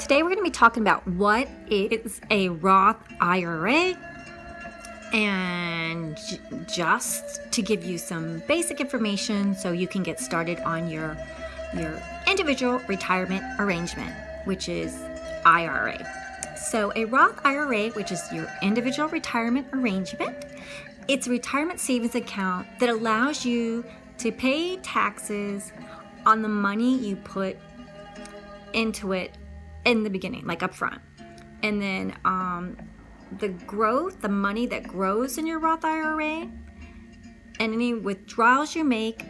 Today we're going to be talking about what is a Roth IRA, and just to give you some basic information so you can get started on your individual retirement arrangement, which is IRA. So a Roth IRA, which is your individual retirement arrangement, it's a retirement savings account that allows you to pay taxes on the money you put into it in the beginning, like up front. And then the money that grows in your Roth IRA and any withdrawals you make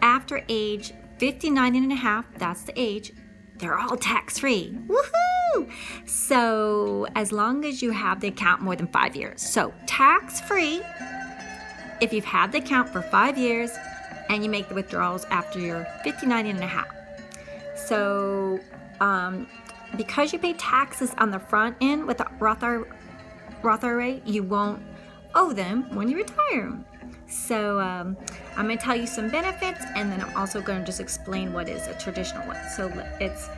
after age 59 and a half, that's the age, they're all tax-free. Woohoo! So as long as you have the account more than 5 years. So tax-free if you've had the account for 5 years and you make the withdrawals after you're 59 and a half. So because you pay taxes on the front end with the Roth IRA, you won't owe them when you retire. So I'm going to tell you some benefits, and then I'm also going to just explain what is a traditional one. So it's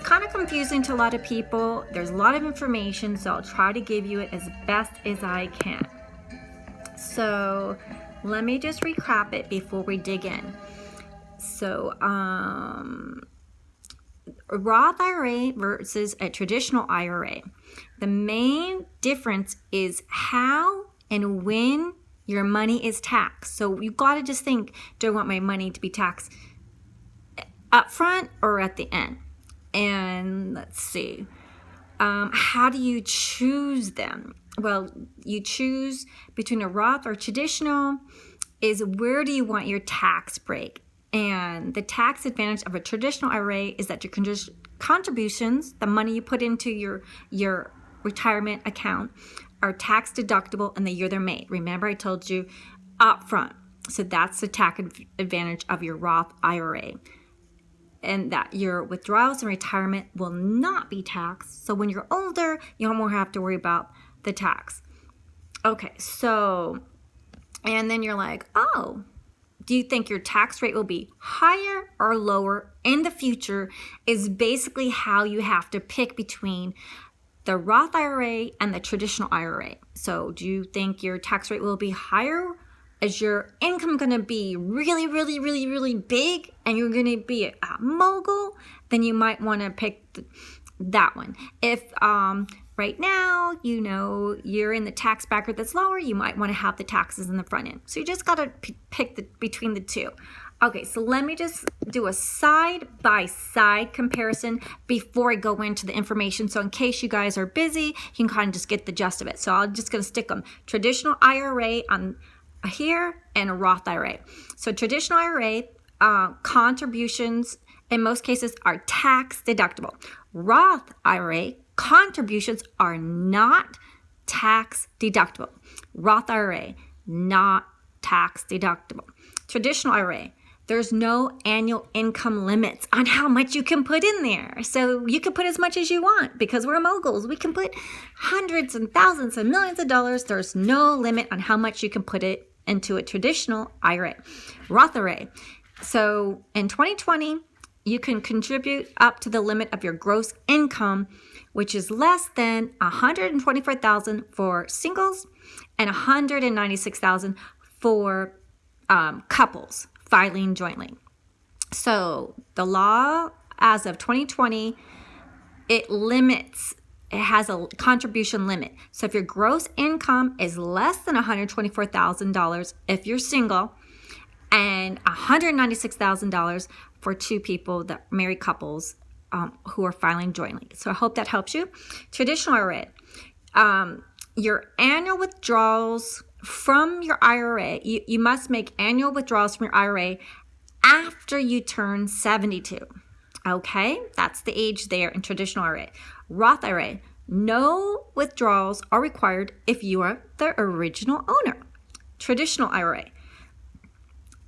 kind of confusing to a lot of people. There's a lot of information, so I'll try to give you it as best as I can. So let me just recap it before we dig in. So a Roth IRA versus a traditional IRA. The main difference is how and when your money is taxed. So you've got to just think, do I want my money to be taxed up front or at the end? And let's see, how do you choose them? Well, you choose between a Roth or traditional is where do you want your tax break? And the tax advantage of a traditional IRA is that your contributions, the money you put into your retirement account, are tax deductible in the year they're made. Remember, I told you up front. So that's the tax advantage of your Roth IRA. And that your withdrawals and retirement will not be taxed. So when you're older, you don't have to worry about the tax. Okay, so, and then you're like, oh, do you think your tax rate will be higher or lower in the future is basically how you have to pick between the Roth IRA and the traditional IRA. So do you think your tax rate will be higher? Is your income going to be really, really, really, really big and you're going to be a mogul? Then you might want to pick that one. If right now, you're in the tax bracket that's lower, you might want to have the taxes in the front end. So you just got to pick between the two. Okay, so let me just do a side-by-side comparison before I go into the information. So in case you guys are busy, you can kind of just get the gist of it. So I'm just going to stick them. Traditional IRA on here and a Roth IRA. So traditional IRA contributions in most cases are tax deductible. Roth IRA contributions are not tax deductible. Roth IRA, not tax deductible. Traditional IRA, there's no annual income limits on how much you can put in there. So you can put as much as you want because we're moguls. We can put hundreds and thousands and millions of dollars. There's no limit on how much you can put it into a traditional IRA. Roth IRA. So in 2020, you can contribute up to the limit of your gross income, which is less than $124,000 for singles and $196,000 for couples filing jointly. So the law as of 2020, it has a contribution limit. So if your gross income is less than $124,000 if you're single, and $196,000 for two people, that married couples who are filing jointly. So I hope that helps you. Traditional IRA, your annual withdrawals from your IRA, you must make annual withdrawals from your IRA after you turn 72. Okay, that's the age there in traditional IRA. Roth IRA, no withdrawals are required if you are the original owner. Traditional IRA,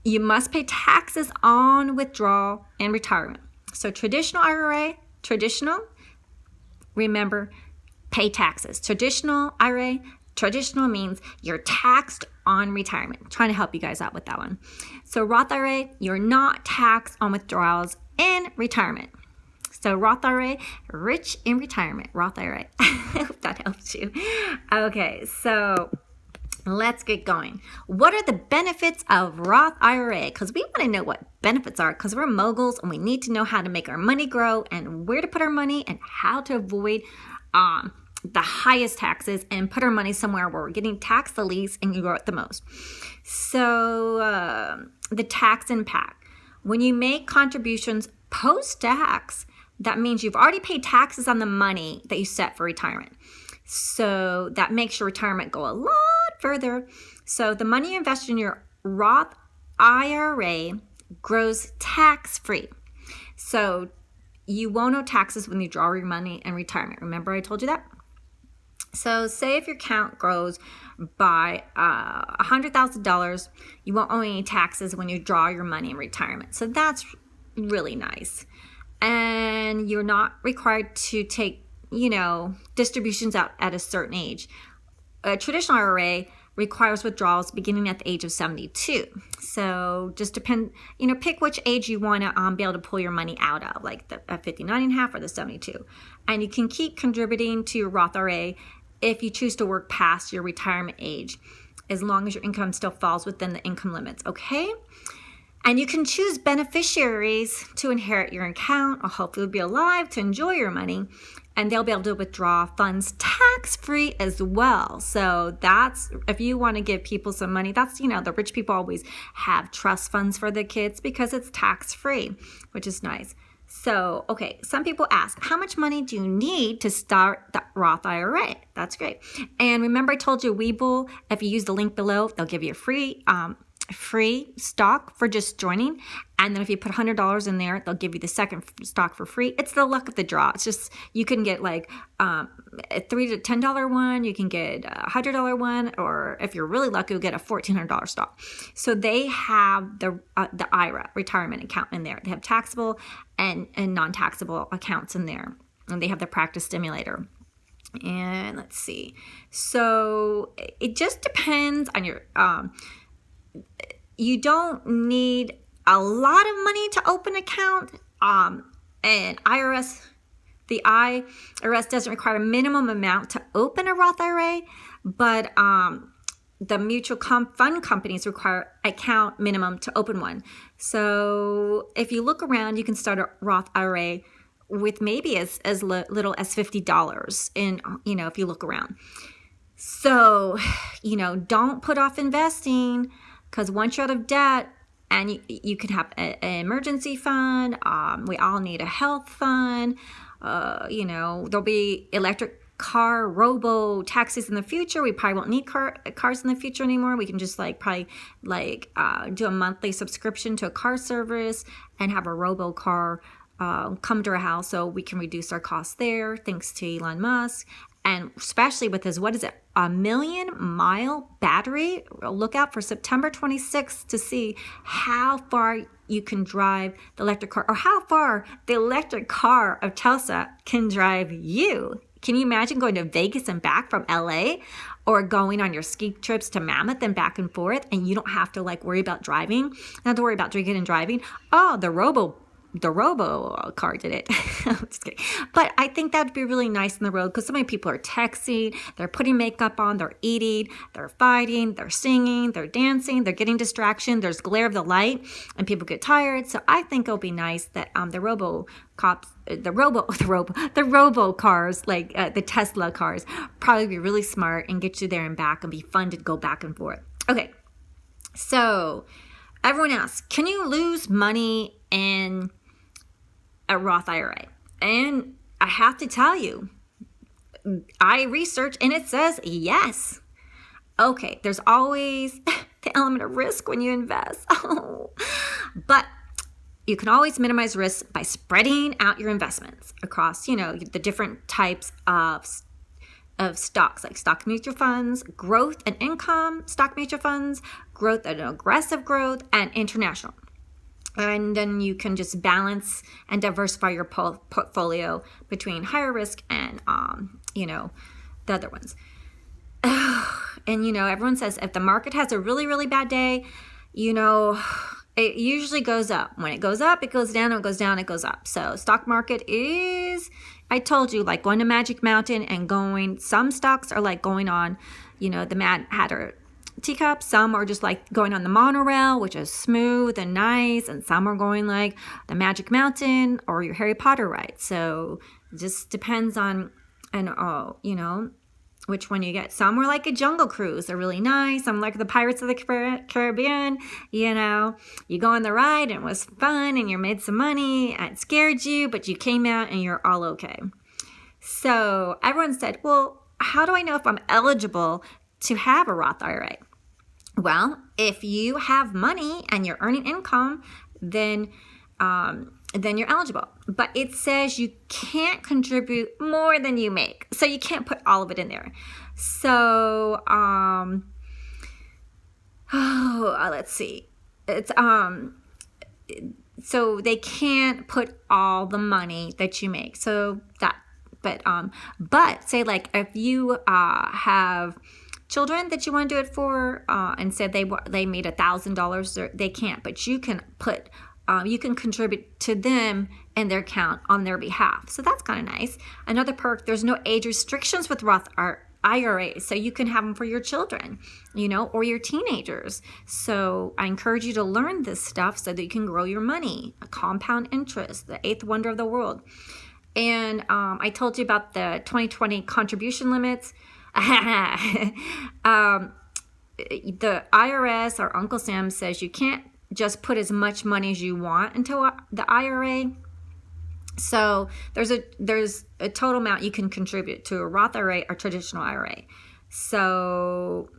you must pay taxes on withdrawal and retirement. So traditional IRA, remember, pay taxes. Traditional IRA, traditional means you're taxed on retirement. I'm trying to help you guys out with that one. So Roth IRA, you're not taxed on withdrawals and retirement. So Roth IRA, rich in retirement, Roth IRA. I hope that helps you. Okay, so let's get going. What are the benefits of Roth IRA? Because we want to know what benefits are, because we're moguls and we need to know how to make our money grow and where to put our money and how to avoid the highest taxes and put our money somewhere where we're getting taxed the least and grow it the most. So the tax impact. When you make contributions post-tax, that means you've already paid taxes on the money that you set for retirement. So that makes your retirement go a lot further. So the money you invest in your Roth IRA grows tax-free. So you won't owe taxes when you draw your money in retirement. Remember I told you that? So say if your account grows by $100,000, you won't owe any taxes when you draw your money in retirement. So that's really nice. And you're not required to take, distributions out at a certain age. A traditional IRA requires withdrawals beginning at the age of 72. So just pick which age you want to be able to pull your money out of, like the 59 and a half or the 72. And you can keep contributing to your Roth IRA if you choose to work past your retirement age, as long as your income still falls within the income limits, okay? And you can choose beneficiaries to inherit your account or hopefully be alive to enjoy your money, and they'll be able to withdraw funds tax-free as well. So that's, if you want to give people some money, that's, the rich people always have trust funds for their kids because it's tax-free, which is nice. So, okay, some people ask, how much money do you need to start the Roth IRA? That's great. And remember I told you Webull, if you use the link below, they'll give you a free stock for just joining. And then if you put $100 in there, they'll give you the second stock for free. It's the luck of the draw. It's just, you can get like a $3 to $10 one, you can get a $100 one, or if you're really lucky, you'll get a $1,400 stock. So they have the IRA retirement account in there. They have taxable and non-taxable accounts in there. And they have the practice stimulator. And let's see. So it just depends on your, you don't need a lot of money to open an account. And the IRS doesn't require a minimum amount to open a Roth IRA, but the mutual fund companies require account minimum to open one. So if you look around, you can start a Roth IRA with maybe as little as $50 in, if you look around. So, don't put off investing, because once you're out of debt, and you can have an emergency fund, we all need a health fund, there'll be electric car, robo taxis in the future. We probably won't need cars in the future anymore. We can just do a monthly subscription to a car service and have a robo car come to our house so we can reduce our costs there, thanks to Elon Musk. And especially with his, 1,000,000-mile battery. Look out for September 26th to see how far you can drive the electric car, or how far the electric car of Tesla can drive you. Can you imagine going to Vegas and back from LA, or going on your ski trips to Mammoth and back and forth, and you don't have to worry about driving? You don't have to worry about drinking and driving. Oh, the robo car did it. I'm just kidding. But I think that would be really nice in the road, because so many people are texting, they're putting makeup on, they're eating, they're fighting, they're singing, they're dancing, they're getting distraction, there's glare of the light, and people get tired. So I think it'll be nice that the robo cars, the Tesla cars, probably be really smart and get you there and back and be fun to go back and forth. Okay, so everyone asks, can you lose money in a Roth IRA? And I have to tell you, I researched and it says yes. Okay, there's always the element of risk when you invest. But you can always minimize risk by spreading out your investments across, the different types of stocks, like stock mutual funds, growth and income stock mutual funds, growth and aggressive growth, and international. And then you can just balance and diversify your portfolio between higher risk and, the other ones. And, everyone says if the market has a really, really bad day, it usually goes up. When it goes up, it goes down. When it goes down, it goes up. So stock market is, I told you, like going to Magic Mountain and going, some stocks are like going on, the Mad Hatter teacup. Some are just like going on the monorail, which is smooth and nice. And some are going like the Magic Mountain or your Harry Potter ride. So it just depends on, which one you get. Some were like a Jungle Cruise. They're really nice. Some like the Pirates of the Caribbean. You go on the ride and it was fun and you made some money. And it scared you, but you came out and you're all okay. So everyone said, well, how do I know if I'm eligible to have a Roth IRA? Well, if you have money and you're earning income, then you're eligible. But it says you can't contribute more than you make. So you can't put all of it in there. So, let's see. It's, so they can't put all the money that you make. So but say like if you, have children that you want to do it for, and said they made $1,000, they can't, but you can put, you can contribute to them and their account on their behalf. So that's kind of nice. Another perk, there's no age restrictions with Roth IRA. So you can have them for your children, or your teenagers. So I encourage you to learn this stuff so that you can grow your money, a compound interest, the eighth wonder of the world. And I told you about the 2020 contribution limits. The IRS or Uncle Sam says you can't just put as much money as you want into the IRA. So there's a total amount you can contribute to a Roth IRA or traditional IRA. So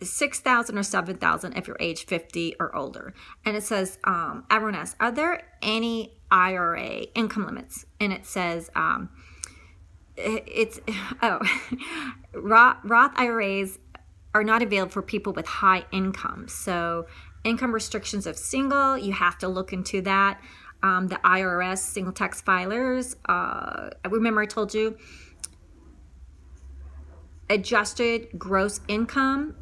$6,000 or $7,000 if you're age 50 or older. And it says, everyone asks, are there any IRA income limits? And it says, Roth IRAs are not available for people with high income. So income restrictions of single, you have to look into that. The IRS, single tax filers, remember I told you, adjusted gross income,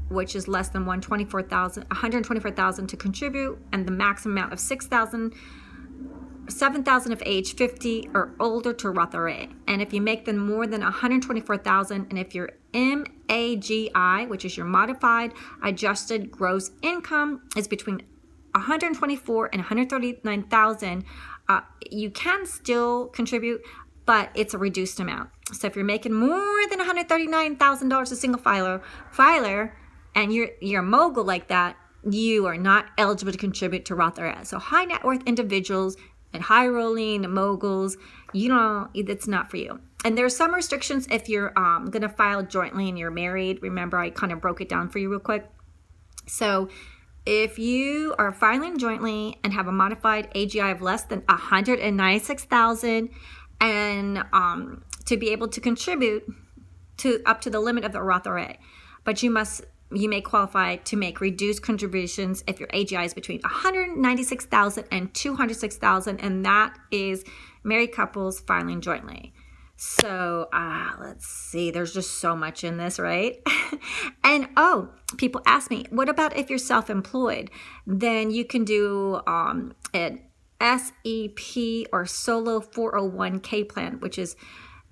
which is less than $124,000 to contribute, and the maximum amount of $7,000 if age 50 or older to Roth IRA. And if you make them more than $124,000, and if your MAGI, which is your modified adjusted gross income, is between $124,000 and $139,000, you can still contribute, but it's a reduced amount. So if you're making more than $139,000 a single filer, and you're a mogul like that, you are not eligible to contribute to Roth IRA. So high net worth individuals and high rolling moguls, it's not for you. And there are some restrictions if you're going to file jointly and you're married. Remember, I kind of broke it down for you real quick. So if you are filing jointly and have a modified AGI of less than $196,000, and to be able to contribute to up to the limit of the Roth IRA, but you may qualify to make reduced contributions if your AGI is between $196,000 and $206,000, and that is married couples filing jointly. So let's see, there's just so much in this, right? And people ask me, what about if you're self-employed? Then you can do an SEP or solo 401k plan, which is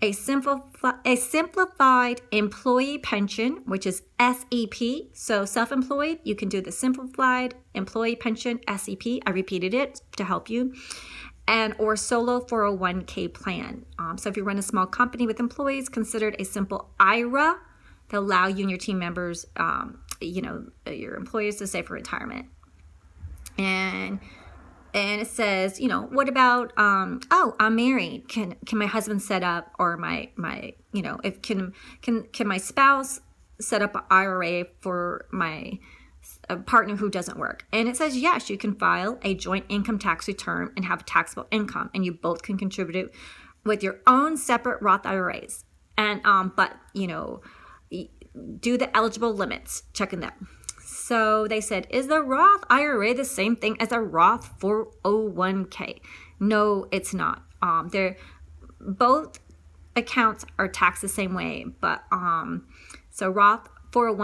a simplified employee pension, which is SEP. So self-employed, you can do the simplified employee pension, SEP. I repeated it to help you. Or solo 401k plan. So if you run a small company with employees, considered a simple IRA to allow you and your team members, your employees to save for retirement. And it says, what about, I'm married. Can my husband set up, or my can my spouse set up an IRA for my partner who doesn't work? And it says, yes, you can file a joint income tax return and have taxable income, and you both can contribute with your own separate Roth IRAs. And, do the eligible limits, checking that. So they said, is the Roth IRA the same thing as a Roth 401k? No, it's not. They're both accounts are taxed the same way, but so Roth 401